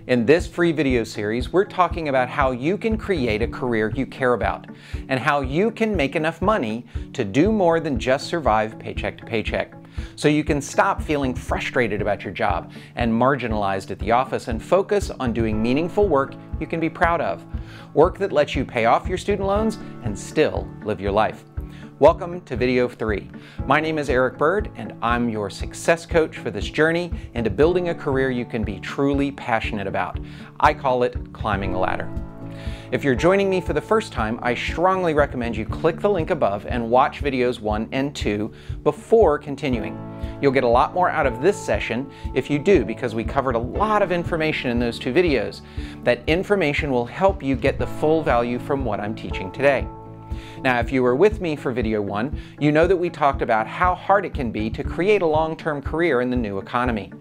In this free video series, we're talking about how you can create a career you care about and how you can make enough money to do more than just survive paycheck to paycheck. So you can stop feeling frustrated about your job and marginalized at the office and focus on doing meaningful work you can be proud of. Work that lets you pay off your student loans and still live your life. Welcome to video 3. My name is Eric Bird and I'm your success coach for this journey into building a career you can be truly passionate about. I call it climbing the ladder. If you're joining me for the first time, I strongly recommend you click the link above and watch videos 1 and 2 before continuing. You'll get a lot more out of this session if you do, because we covered a lot of information in those 2 videos. That information will help you get the full value from what I'm teaching today. Now, if you were with me for video 1, you know that we talked about how hard it can be to create a long-term career in the new economy.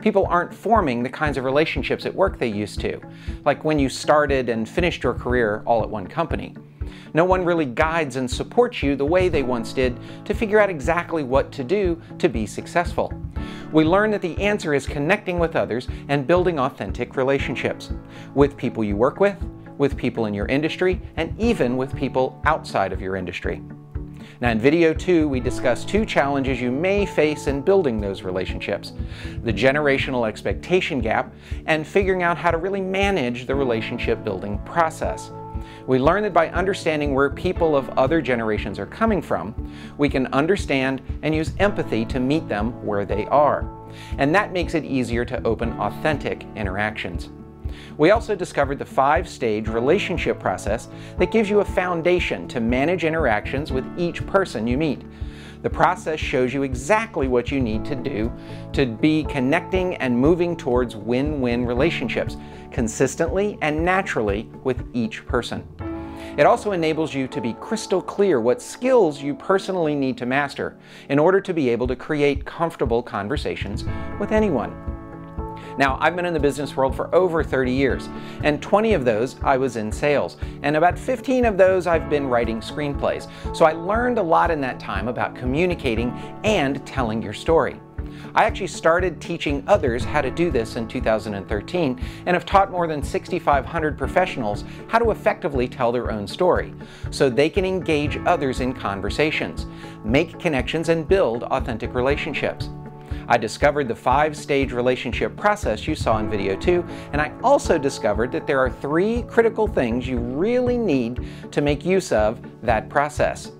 People aren't forming the kinds of relationships at work they used to, like when you started and finished your career all at one company. No one really guides and supports you the way they once did to figure out exactly what to do to be successful. We learn that the answer is connecting with others and building authentic relationships with people you work with people in your industry, and even with people outside of your industry. Now, in video 2, we discuss 2 challenges you may face in building those relationships: the generational expectation gap and figuring out how to really manage the relationship building process. We learn that by understanding where people of other generations are coming from, we can understand and use empathy to meet them where they are. And that makes it easier to open authentic interactions. We also discovered the 5-stage relationship process that gives you a foundation to manage interactions with each person you meet. The process shows you exactly what you need to do to be connecting and moving towards win-win relationships consistently and naturally with each person. It also enables you to be crystal clear what skills you personally need to master in order to be able to create comfortable conversations with anyone. Now, I've been in the business world for over 30 years, and 20 of those I was in sales, and about 15 of those I've been writing screenplays. So I learned a lot in that time about communicating and telling your story. I actually started teaching others how to do this in 2013 and have taught more than 6,500 professionals how to effectively tell their own story so they can engage others in conversations, make connections, and build authentic relationships. I discovered the 5-stage relationship process you saw in video 2, and I also discovered that there are 3 critical things you really need to make use of that process.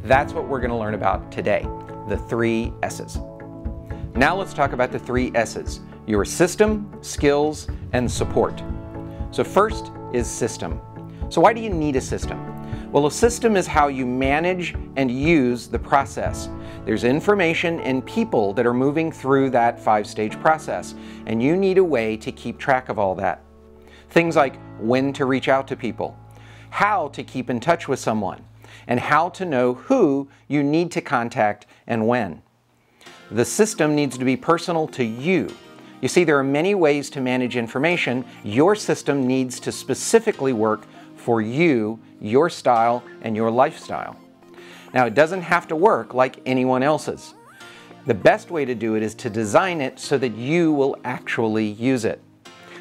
That's what we're going to learn about today, the 3 S's. Now let's talk about the 3 S's: your system, skills, and support. So first is system. So why do you need a system? Well, a system is how you manage and use the process. There's information and people that are moving through that 5-stage process, and you need a way to keep track of all that. Things like when to reach out to people, how to keep in touch with someone, and how to know who you need to contact and when. The system needs to be personal to you. You see, there are many ways to manage information. Your system needs to specifically work for you, your style, and your lifestyle. Now, it doesn't have to work like anyone else's. The best way to do it is to design it so that you will actually use it.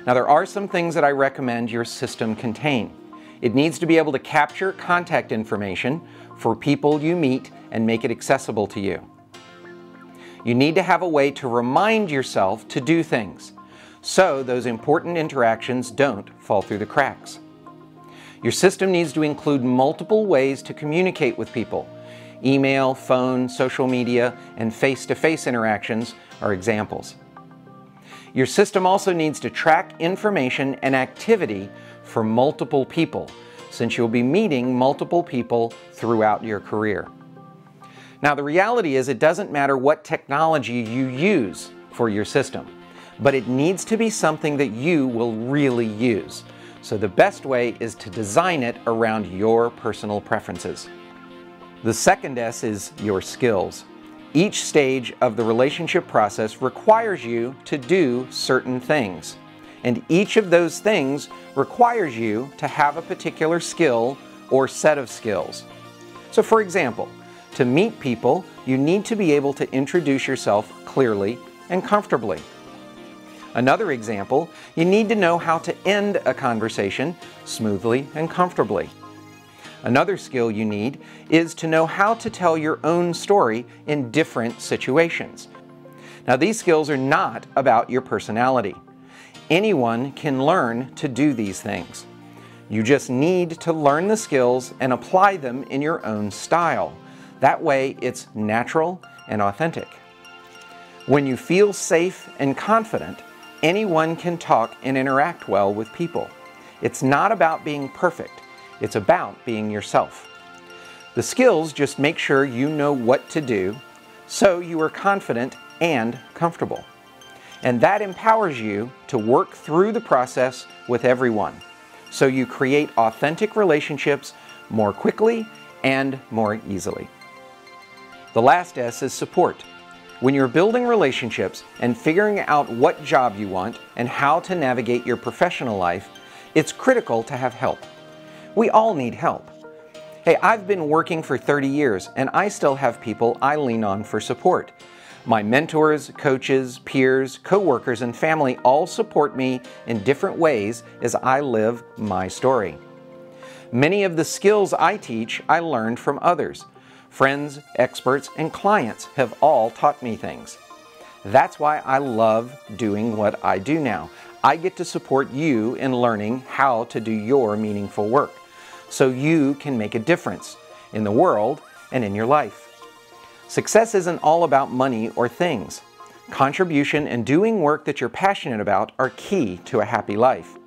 Now, there are some things that I recommend your system contain. It needs to be able to capture contact information for people you meet and make it accessible to you. You need to have a way to remind yourself to do things, so those important interactions don't fall through the cracks. Your system needs to include multiple ways to communicate with people. Email, phone, social media, and face-to-face interactions are examples. Your system also needs to track information and activity for multiple people, since you'll be meeting multiple people throughout your career. Now, the reality is it doesn't matter what technology you use for your system, but it needs to be something that you will really use. So the best way is to design it around your personal preferences. The second S is your skills. Each stage of the relationship process requires you to do certain things, and each of those things requires you to have a particular skill or set of skills. So for example, to meet people, you need to be able to introduce yourself clearly and comfortably. Another example, you need to know how to end a conversation smoothly and comfortably. Another skill you need is to know how to tell your own story in different situations. Now, these skills are not about your personality. Anyone can learn to do these things. You just need to learn the skills and apply them in your own style. That way, it's natural and authentic. When you feel safe and confident, anyone can talk and interact well with people. It's not about being perfect. It's about being yourself. The skills just make sure you know what to do so you are confident and comfortable. And that empowers you to work through the process with everyone, so you create authentic relationships more quickly and more easily. The last S is support. When you're building relationships and figuring out what job you want and how to navigate your professional life, it's critical to have help. We all need help. Hey, I've been working for 30 years and I still have people I lean on for support. My mentors, coaches, peers, coworkers, and family all support me in different ways as I live my story. Many of the skills I teach, I learned from others. Friends, experts, and clients have all taught me things. That's why I love doing what I do now. I get to support you in learning how to do your meaningful work, so you can make a difference in the world and in your life. Success isn't all about money or things. Contribution and doing work that you're passionate about are key to a happy life.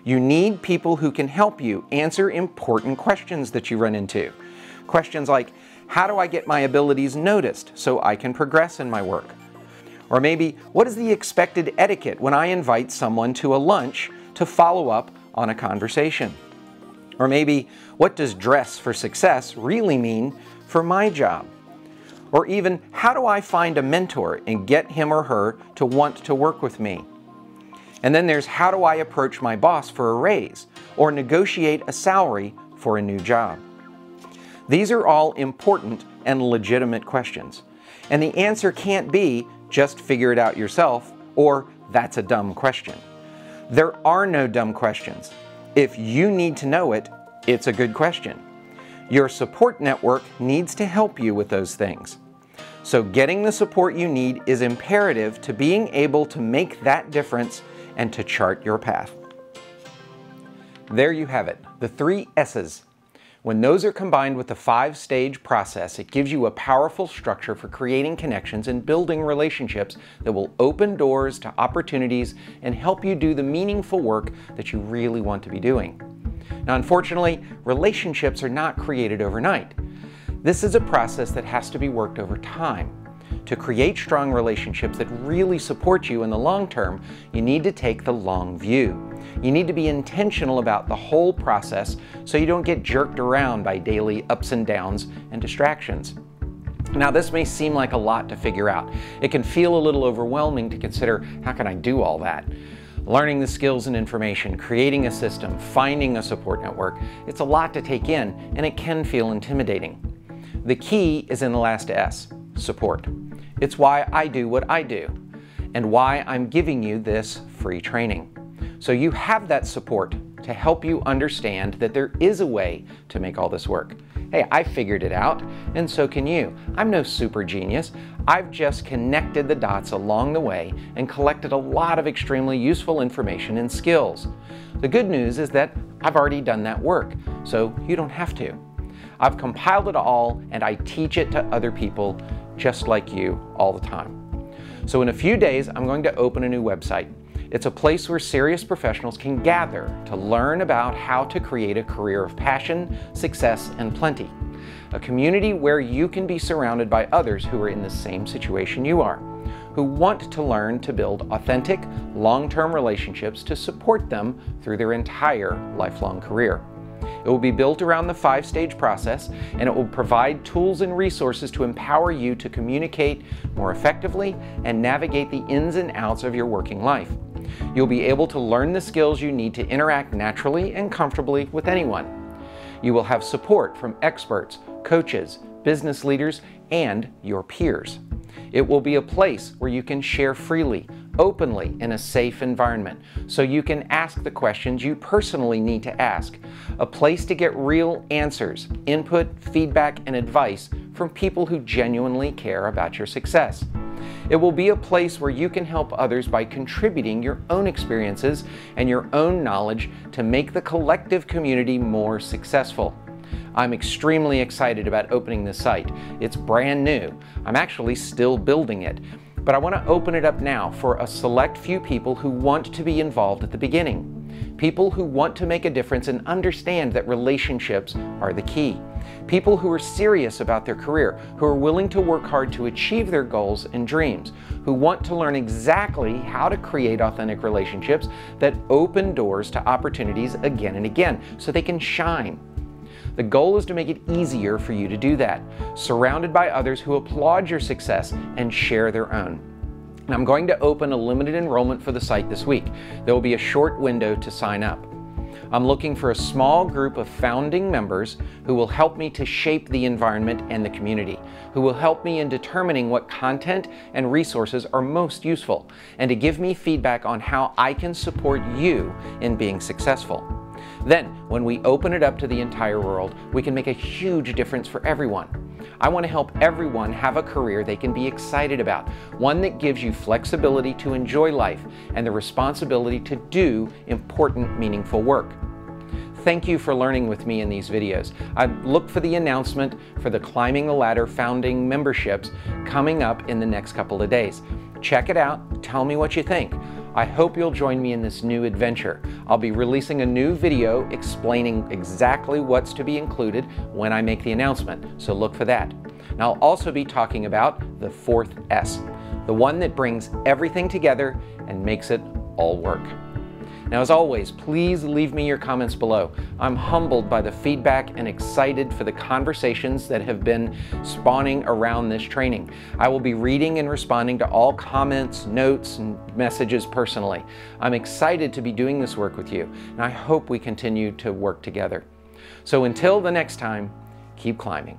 You need people who can help you answer important questions that you run into. Questions like, how do I get my abilities noticed so I can progress in my work? Or maybe, what is the expected etiquette when I invite someone to a lunch to follow up on a conversation? Or maybe, what does dress for success really mean for my job? Or even, how do I find a mentor and get him or her to want to work with me? And then there's, how do I approach my boss for a raise or negotiate a salary for a new job? These are all important and legitimate questions. And the answer can't be, just figure it out yourself, or that's a dumb question. There are no dumb questions. If you need to know it, it's a good question. Your support network needs to help you with those things. So getting the support you need is imperative to being able to make that difference and to chart your path. There you have it, the 3 S's. When those are combined with the 5-stage process, it gives you a powerful structure for creating connections and building relationships that will open doors to opportunities and help you do the meaningful work that you really want to be doing. Now, unfortunately, relationships are not created overnight. This is a process that has to be worked over time. To create strong relationships that really support you in the long term, you need to take the long view. You need to be intentional about the whole process so you don't get jerked around by daily ups and downs and distractions. Now, this may seem like a lot to figure out. It can feel a little overwhelming to consider, how can I do all that? Learning the skills and information, creating a system, finding a support network, it's a lot to take in and it can feel intimidating. The key is in the last S, support. It's why I do what I do and why I'm giving you this free training. So you have that support to help you understand that there is a way to make all this work. Hey, I figured it out, and so can you. I'm no super genius. I've just connected the dots along the way and collected a lot of extremely useful information and skills. The good news is that I've already done that work, so you don't have to. I've compiled it all and I teach it to other people just like you all the time. So in a few days, I'm going to open a new website. It's a place where serious professionals can gather to learn about how to create a career of passion, success, and plenty. A community where you can be surrounded by others who are in the same situation you are, who want to learn to build authentic, long-term relationships to support them through their entire lifelong career. It will be built around the 5-stage process, and it will provide tools and resources to empower you to communicate more effectively and navigate the ins and outs of your working life. You'll be able to learn the skills you need to interact naturally and comfortably with anyone. You will have support from experts, coaches, business leaders, and your peers. It will be a place where you can share freely, openly in a safe environment so you can ask the questions you personally need to ask. A place to get real answers, input, feedback, and advice from people who genuinely care about your success. It will be a place where you can help others by contributing your own experiences and your own knowledge to make the collective community more successful. I'm extremely excited about opening this site. It's brand new. I'm actually still building it. But I want to open it up now for a select few people who want to be involved at the beginning. People who want to make a difference and understand that relationships are the key. People who are serious about their career, who are willing to work hard to achieve their goals and dreams, who want to learn exactly how to create authentic relationships that open doors to opportunities again and again so they can shine. The goal is to make it easier for you to do that, surrounded by others who applaud your success and share their own. And I'm going to open a limited enrollment for the site this week. There will be a short window to sign up. I'm looking for a small group of founding members who will help me to shape the environment and the community, who will help me in determining what content and resources are most useful, and to give me feedback on how I can support you in being successful. Then, when we open it up to the entire world, we can make a huge difference for everyone. I want to help everyone have a career they can be excited about, one that gives you flexibility to enjoy life and the responsibility to do important, meaningful work. Thank you for learning with me in these videos. I look for the announcement for the Climbing the Ladder founding memberships coming up in the next couple of days. Check it out, tell me what you think. I hope you'll join me in this new adventure. I'll be releasing a new video explaining exactly what's to be included when I make the announcement, so look for that. And I'll also be talking about the fourth S, the one that brings everything together and makes it all work. Now, as always, please leave me your comments below. I'm humbled by the feedback and excited for the conversations that have been spawning around this training. I will be reading and responding to all comments, notes, and messages personally. I'm excited to be doing this work with you, and I hope we continue to work together. So until the next time, keep climbing.